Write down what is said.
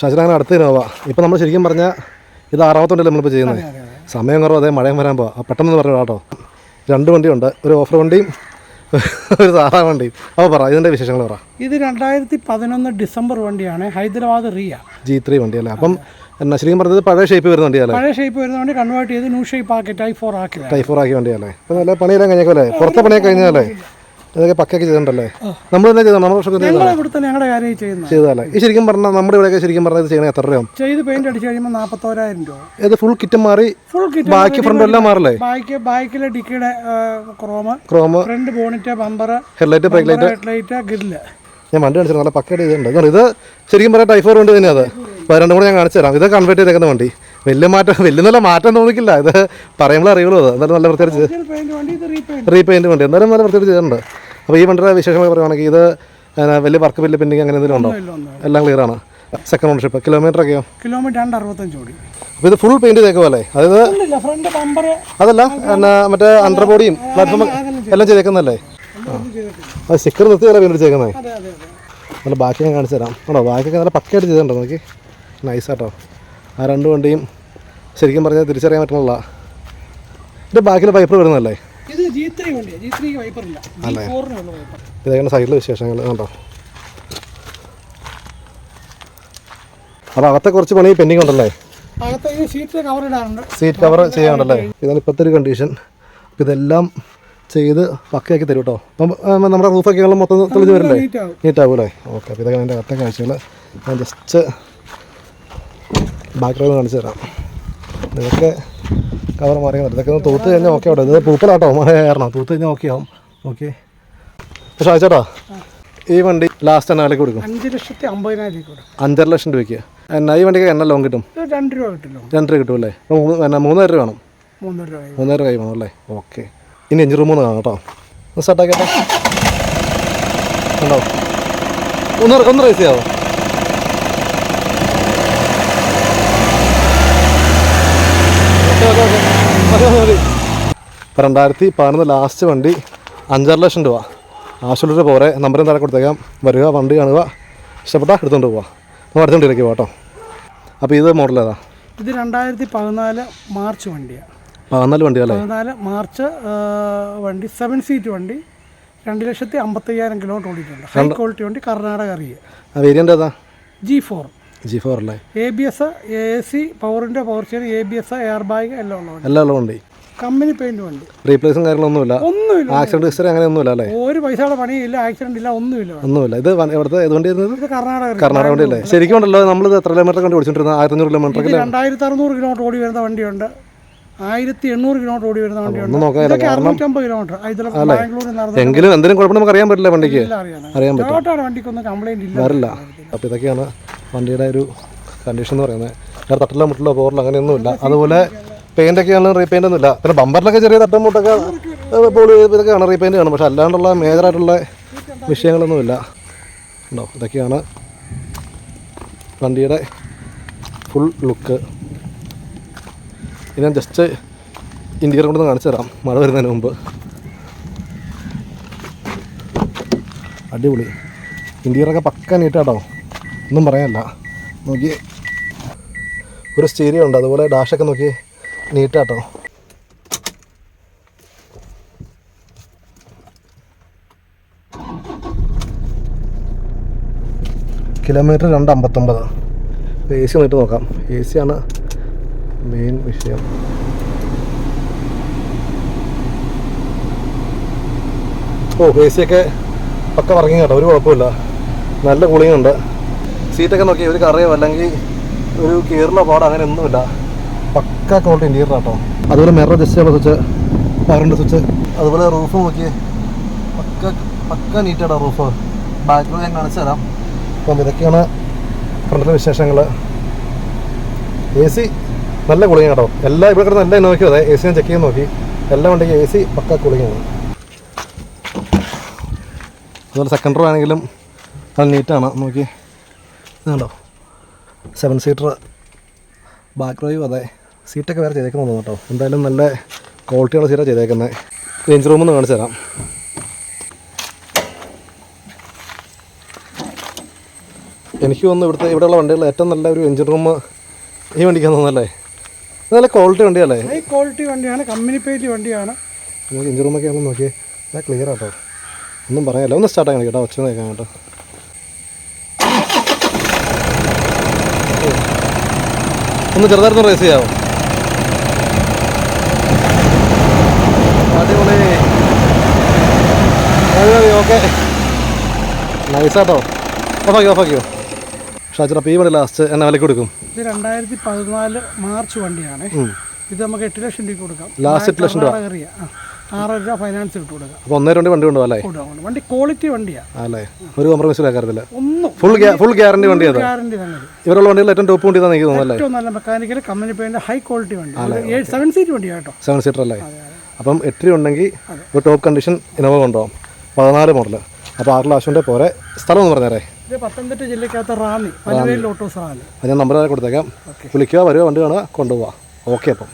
ഷാജിൽ അങ്ങനെ അടുത്ത് ഇന്നോവ. ഇപ്പം നമ്മൾ ശരിക്കും പറഞ്ഞാൽ ഇത് 60 നമ്മളിപ്പോൾ ചെയ്യുന്നത്. സമയം കുറവ്, അതേ മഴയും വരാൻ പോവാം. പെട്ടെന്ന് പറഞ്ഞു കേട്ടോ. 2 വണ്ടിയുണ്ട്, ഒരു ഓഫർ വണ്ടിയും ഒരു സാധാരണ വണ്ടിയും. അപ്പോൾ പറ ഇതിൻ്റെ വിശേഷങ്ങൾ പറ. ഇത് 2011 ഡിസംബർ വണ്ടിയാണ്, ഹൈദരാബാദ് റിയ G3 വണ്ടിയല്ലേ. അപ്പം എന്നാ ശരിക്കും പറഞ്ഞത് പഴയ ഷേപ്പ് വരുന്ന വണ്ടിയല്ലേ? പഴയ ഷേപ്പ് വരുന്ന വണ്ടി കൺവേർട്ട് ചെയ്ത് ന്യൂ ഷേപ്പ് ആക്കി ടൈപ്പ് 4 ആക്കി വണ്ടിയല്ലേ. അപ്പോൾ നല്ല പണിയെല്ലാം കഴിഞ്ഞേക്കല്ലേ, പുറത്തെ പണിയൊക്കെ കഴിഞ്ഞാലേ ഇതൊക്കെ പക്കയൊക്കെ ചെയ്തിട്ടുണ്ടല്ലേ? നമ്മൾ തന്നെ ചെയ്തോ? നമ്മുടെ ഞങ്ങളുടെ കാര്യം ചെയ്തതല്ലേ? ഈ ശരിക്കും പറഞ്ഞാൽ നമ്മുടെ ഇവിടെയൊക്കെ ശരിക്കും പറഞ്ഞാൽ ഇത് ചെയ്യണേ എത്ര രൂപ ചെയ്ത് പെയിന്റ് അടിച്ച് കഴിയുമ്പോൾ 41,000 രൂപ. ഇത് ഫുൾ കിറ്റും മാറി ബാക്കി ഫ്രണ്ട് എല്ലാം മാറില്ലേ? ബാക്കിലെ ഡിക്കിയുടെ chrome, front bonnet, bumper, headlight, brake light, grill. ഞാൻ വണ്ടി കാണിച്ചു നല്ല പക്കയായിട്ട് ചെയ്തിട്ടുണ്ട്. ഇത് ശരിക്കും പറഞ്ഞാൽ ടൈപ്പ് 4 വണ്ടി തന്നെയാണ്. അപ്പോൾ 2 കൂടെ ഞാൻ കാണിച്ചു തരാം. ഇത് കൺവേർട്ട് ചെയ്തേക്കുന്ന വണ്ടി. വലിയ നല്ല മാറ്റം തോന്നിക്കില്ല. ഇത് പറയുമ്പോൾ അറിയുള്ളൂ. അത് എന്തായാലും നല്ല പ്രത്യേകിച്ച് റീപെയിൻറ്റ് വണ്ടി, എന്തായാലും നല്ല പ്രത്യേകിച്ച് ചെയ്തിട്ടുണ്ട്. അപ്പോൾ ഈ വണ്ടിയുടെ വിശേഷങ്ങൾ പറയുവാണെങ്കിൽ ഇത് വലിയ വർക്ക് ബില്ല് പെൻഡിങ് അങ്ങനെ എന്തെങ്കിലും ഉണ്ടോ? എല്ലാം ക്ലിയർ ആണ്. Second ownership. കിലോമീറ്റർ ഒക്കെയോ? കിലോമീറ്റർ 265 ഓടി. അപ്പോൾ ഇത് ഫുൾ പെയിൻറ്റ് ചെയ്തേക്കുമല്ലേ? അതായത് അതല്ല മറ്റേ അണ്ടർ ബോഡിയും പ്ലാറ്റ്ഫോം എല്ലാം ചെയ്തേക്കുന്നല്ലേ? അത് സ്റ്റിക്കർ നിർത്തിയല്ല പെയിൻറ്റ് ചെയ്തേക്കുന്നത്. നല്ല ബാക്കി ഞാൻ കാണിച്ചു തരാം കേട്ടോ. ബാക്കിയൊക്കെ നല്ല പക്കയായിട്ട് ചെയ്തിട്ടുണ്ടോ നോക്കി? നൈസാട്ടോ. ആ 2 വണ്ടിയും ശരിക്കും പറഞ്ഞാൽ തിരിച്ചറിയാൻ പറ്റുന്നില്ല. ഇതിൻ്റെ ബാക്കിൽ വൈപ്പർ വരുന്നതല്ലേ? അല്ലേ? ഇതൊക്കെയാണ് സൈഡിലെ വിശേഷങ്ങൾ കേട്ടോ. അപ്പോൾ അകത്തെ കുറച്ച് പണി പെൻഡിങ് ഉണ്ടല്ലേ? സീറ്റ് കവർ ചെയ്യാനുണ്ടല്ലേ? ഇതാണ് ഇപ്പോഴത്തെ ഒരു കണ്ടീഷൻ. അപ്പോൾ ഇതെല്ലാം ചെയ്ത് പക്കയാക്കി തരും കേട്ടോ. അപ്പം നമ്മുടെ റൂഫൊക്കെ മൊത്തം തെളിഞ്ഞ് വരില്ലേ? നീറ്റാവും അല്ലേ? ഓക്കെ. അപ്പോൾ ഇതൊക്കെ അതിൻ്റെ അകത്തെ കാഴ്ചകൾ ഞാൻ ജസ്റ്റ് ബാക്ക്ഗ്രൗണ്ട് കാണിച്ചു തരാം. ഇതൊക്കെ കവർ മാറി ഇതൊക്കെ ഒന്ന് തൂത്ത് കഴിഞ്ഞാൽ ഓക്കെ ആവട്ടെ. ഇത് പൂപ്പലാട്ടോ, മഴ കയറണം. തൂത്ത് കഴിഞ്ഞാൽ ഓക്കെ ആവും. ഓക്കെ. പക്ഷേ ചേട്ടാ ഈ വണ്ടി ലാസ്റ്റ് എന്നാ വിലക്ക് കൊടുക്കും? 5,50,000 ലക്ഷം രൂപയ്ക്ക്. എന്നാ ഈ വണ്ടിക്ക് എണ്ണ ലോൺ കിട്ടും? 2 രൂപ കിട്ടും. 2 രൂപ കിട്ടുമല്ലേ? അപ്പോൾ 3,000 രൂപ വേണം. 3,000 കൈ വേണം അല്ലേ? ഓക്കെ. ഇനി എഞ്ചിൻ റൂം ഒന്ന് കാണാം കേട്ടോ. ഒന്ന് സ്റ്റാർട്ടാക്കട്ടെ. ഉണ്ടോ? ഒന്ന് റേസ് ചെയ്യാമോ? മതി. 2011 ലാസ്റ്റ് വണ്ടി 5,6 ലക്ഷം രൂപ. ആവശ്യമുള്ളവർ പോരെ. നമ്പറും താഴെ കൊടുത്തേക്കാം. വരിക, വണ്ടി കാണുക, ഇഷ്ടപ്പെട്ടാൽ എടുത്തുകൊണ്ട് പോവാം. നമ്മൾ അടുത്തോണ്ടിരിക്കുക കേട്ടോ. അപ്പോൾ ഇത് മോഡൽ ഏതാ? ഇത് 2014 മാർച്ച് വണ്ടിയാണ്. 14 വണ്ടിയല്ലേ? 14 മാർച്ച് വണ്ടി, 7 സീറ്റ് വണ്ടി, 2,55,000 കിലോമീറ്റർ ഓടിയിട്ടുണ്ട്. ഹൈ ക്വാളിറ്റി വണ്ടി, കർണാടക റിയ. വേരിയൻ്റ് ഏതാ? G4 അല്ലേ? ABS, AC, പവറിൻ്റെ power chair, ABS, air bag എല്ലാം ഉള്ള ഉള്ള വണ്ടി. കമ്പനി പെയിന്റ് വണ്ടി. റീപ്ലേസും കാര്യങ്ങളൊന്നുമില്ല. ആക്സിഡന്റ് ഹിസ്റ്ററി അങ്ങനെ ഒന്നുമില്ല അല്ലേ? ഒരു പൈസയുടെ പണിയില്ല, ആക്സിഡന്റ് ഇല്ല, ഒന്നുമില്ല. ഇത് എവിടുത്തെ ഏത് വണ്ടി ആയിരുന്നു? കർണാടക വണ്ടി അല്ലേ? ശരിക്കും ഉണ്ടല്ലോ. നമ്മളിത് എത്ര കിലോമീറ്റർ കണ്ട് ഓടിച്ചോണ്ടിരുന്നത്? 1,500 കിലോമീറ്റർ. 2,600 കിലോമീറ്റർ ഓടി വരുന്ന വണ്ടിയുണ്ട്, 1,800 കിലോമീറ്റർ ഓടി വരുന്ന വണ്ടിയുണ്ട്, 650 കിലോമീറ്റർ. എങ്കിലും എന്തെങ്കിലും കുഴപ്പം നമുക്ക് അറിയാൻ പറ്റില്ല. വണ്ടിക്ക് അറിയാൻ പറ്റും. വണ്ടിക്കൊന്നും കംപ്ലൈന്റ് ഇല്ല, വരില്ല. അപ്പോൾ ഇതൊക്കെയാണ് വണ്ടിയുടെ ഒരു കണ്ടീഷൻ എന്ന് പറയുന്നത്. വേറെ തട്ടിലോ മുട്ടിലോ പോറിലോ അങ്ങനെയൊന്നുമില്ല. അതുപോലെ പെയിൻ്റൊക്കെയാണ്, റീപെയിൻ്റ് ഒന്നുമില്ല. പിന്നെ ബമ്പറിലൊക്കെ ചെറിയ തട്ടും മുട്ടൊക്കെ ഇതൊക്കെയാണ് റീപെയിൻ്റ് കാണും. പക്ഷെ അല്ലാണ്ടുള്ള മേജറായിട്ടുള്ള വിഷയങ്ങളൊന്നുമില്ല. ഉണ്ടോ? ഇതൊക്കെയാണ് വണ്ടിയുടെ ഫുൾ ലുക്ക്. ഇനി ഞാൻ ജസ്റ്റ് ഇൻറ്റീരിയർ കൊണ്ടൊന്ന് കാണിച്ചു തരാം മഴ വരുന്നതിന് മുമ്പ്. അടിപൊളി ഇൻറ്റീരിയറൊക്കെ പക്ക നീറ്റാട്ടോ, ഒന്നും പറയാനില്ല. നോക്കി ഒരു സ്റ്റീരിയോ ഉണ്ട്, അതുപോലെ ഡാഷൊക്കെ നോക്കി നീറ്റാട്ടോ. കിലോമീറ്റർ 259. എ സി വന്നിട്ട് നോക്കാം. എ സി ആണ് മെയിൻ വിഷയം. എ സി ഒക്കെ പക്ക വർക്കിംഗ് കേട്ടോ, ഒരു കുഴപ്പമില്ല. നല്ല കൂളിംഗ് ഉണ്ട്. സീറ്റൊക്കെ നോക്കി ഒരു കറിയോ അല്ലെങ്കിൽ ഒരു കീറിലോ പാടോ അങ്ങനെ ഒന്നുമില്ല. പക്ക ക്വാളിറ്റി ഇൻറ്റീരിയർ കേട്ടോ. അതുപോലെ മിറർ അഡ്ജസ്റ്റബിൾ സ്വിച്ച്, പവറിൻ്റെ സ്വിച്ച്, അതുപോലെ റൂഫ് നോക്കി പക്ക നീറ്റാണ് റൂഫ്. ബാക്കിൽ ഞാൻ കാണിച്ചു തരാം. അപ്പം ഇതൊക്കെയാണ് ഫ്രണ്ടിലെ വിശേഷങ്ങൾ. എ സി നല്ല കൂളിംഗ് കേട്ടോ. ഇവിടെ കിടന്ന് എല്ലാം നോക്കിയത് എ സി ഞാൻ ചെക്ക് ചെയ്ത് നോക്കി. എല്ലാം ഉണ്ടെങ്കിൽ എ സി പക്ക കൂളിംഗാണ്. അതുപോലെ സെക്കൻഡ് റോ ആണെങ്കിലും നല്ല നീറ്റാണ്. നോക്കി ഇതുണ്ടോ, 7 സീറ്റർ. ബാക്ക് റോയും അതെ. സീറ്റൊക്കെ വേറെ ചെയ്തേക്കുന്നു കേട്ടോ. എന്തായാലും നല്ല ക്വാളിറ്റിയുള്ള സീറ്റാണ് ചെയ്തേക്കുന്നത്. റേഞ്ച് റൂമൊന്ന് കാണിച്ചു തരാം. എനിക്ക് തോന്നുന്നു ഇവിടെയുള്ള വണ്ടികളിൽ ഏറ്റവും നല്ല ഒരു എഞ്ചിൻ റൂം ഈ വണ്ടിക്കാന്ന് തോന്നുന്നല്ലേ? നല്ല ക്വാളിറ്റി വണ്ടിയല്ലേ? ഹൈ ക്വാളിറ്റി വണ്ടിയാണ്, കമ്പനി പേജ് വണ്ടിയാണ്. നമുക്ക് എഞ്ചിൻ റൂമൊക്കെ ആകുമ്പോൾ നോക്കിയേ, ഞാൻ ക്ലിയർ ആട്ടോ, ഒന്നും പറയാനില്ല. ഒന്ന് സ്റ്റാർട്ട് ആക്കണം കേട്ടോ, ഒച്ച കേൾക്കാൻ കേട്ടോ. ഒന്ന് ചെറുതായിട്ടൊന്ന് റേസ് ചെയ്യാമോ? അടിപൊളി, ഓക്കെ, നൈസാട്ടോ. ഓഫാക്കിയോ. ഷാജർ, അപ്പോൾ ഈ വണ്ടി ലാസ്റ്റ് എന്നെ വിലക്ക് കൊടുക്കും? ഇത് 2014 മാർച്ച് വണ്ടിയാണ്. ഇത് നമുക്ക് 8 ലക്ഷം രൂപ കൊടുക്കാം. ലാസ്റ്റ് 8 ലക്ഷം രൂപ? 6 രൂപ ഫൈനാൻസ് ഇട്ട് കൊടുക്കാം. അപ്പോൾ 1.2 വണ്ടി കൊണ്ടുപോകാം അല്ലേ? വണ്ടി ക്വാളിറ്റി വണ്ടിയാണ് അല്ലേ? ഒരു കോംപ്രമൈസും ആക്കാറില്ല, ഒന്നും. ഫുൾ ഗ്യാരണ്ടി വണ്ടി. അത് ഗ്യാരണ്ടി തന്നെ. ഇവരുള്ള വണ്ടിയിൽ ഏറ്റവും ടോപ്പ് വണ്ടി തന്നെ എനിക്ക് തോന്നുന്നു അല്ലേ? ഏറ്റവും നല്ല മെക്കാനിക്കൽ കമ്പനി പേജിന്റെ ഹൈ ക്വാളിറ്റി വണ്ടി. 7 സീറ്റ് വണ്ടിയാണ് കേട്ടോ. 7 സീറ്റർ അല്ലേ? അപ്പം 8 ഉണ്ടെങ്കിൽ ഒരു ടോപ്പ് കണ്ടീഷൻ ഇനോവ കൊണ്ടുപോകും. 14 മോഡൽ. അപ്പോൾ 6 ലക്ഷത്തിൻ്റെ പോരെ. സ്ഥലം ഒന്ന് പറഞ്ഞേരേ? ഇത് പത്തനംതിട്ട ജില്ലക്കകത്ത് റാന്നി, പനവേൽ ലോട്ടോസ് റാന്നി. അത് ഞാൻ നമ്പർ കൊടുത്തേക്കാം. വിളിക്കുക, വരുക, വണ്ടി കാണുക, കൊണ്ടുപോവാം. ഓക്കെ. അപ്പം